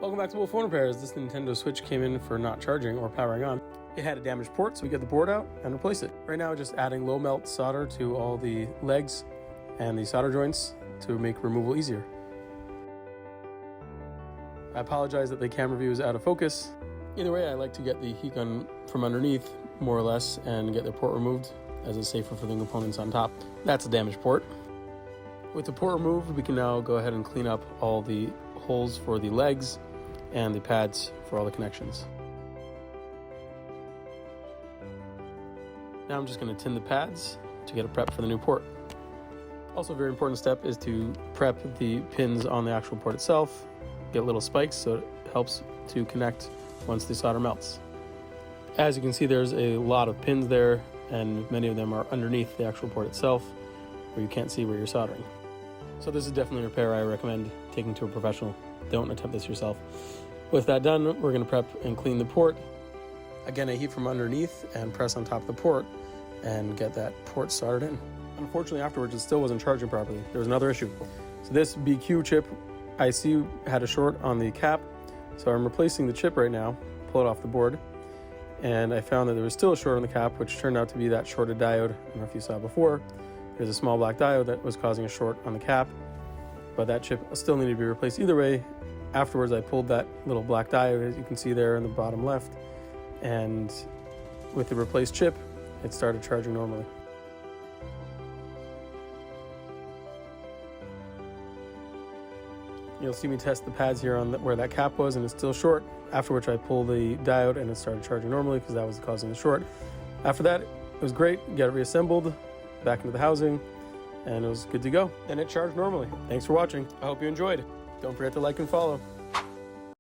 Welcome back to Wolf Phone Repairs. This Nintendo Switch came in for not charging or powering on. It had a damaged port, so we get the board out and replace it. Right now, just adding low melt solder to all the legs and the solder joints to make removal easier. I apologize that the camera view is out of focus. Either way, I like to get the heat gun from underneath, more or less, and get the port removed, as it's safer for the components on top. That's a damaged port. With the port removed, we can now go ahead and clean up all the holes for the legs and the pads for all the connections. Now I'm just going to tin the pads to get a prep for the new port. Also, a very important step is to prep the pins on the actual port itself. Get little spikes so it helps to connect once the solder melts. As you can see, there's a lot of pins there, and many of them are underneath the actual port itself, where you can't see where you're soldering. So this is definitely a repair I recommend taking to a professional. Don't attempt this yourself. With that done, we're going to prep and clean the port. Again, I heat from underneath and press on top of the port and get that port soldered in. Unfortunately, afterwards, it still wasn't charging properly. There was another issue. So this BQ chip IC had a short on the cap, so I'm replacing the chip right now, pull it off the board, and I found that there was still a short on the cap, which turned out to be that shorted diode. I don't know if you saw it before. There's a small black diode that was causing a short on the cap, but that chip still needed to be replaced either way. Afterwards, I pulled that little black diode, as you can see there in the bottom left, and with the replaced chip, it started charging normally. You'll see me test the pads here on where that cap was, and it's still short, after which I pulled the diode and it started charging normally because that was causing the short. After that, it was great, got it reassembled back into the housing, and it was good to go. And it charged normally. Thanks for watching. I hope you enjoyed. Don't forget to like and follow.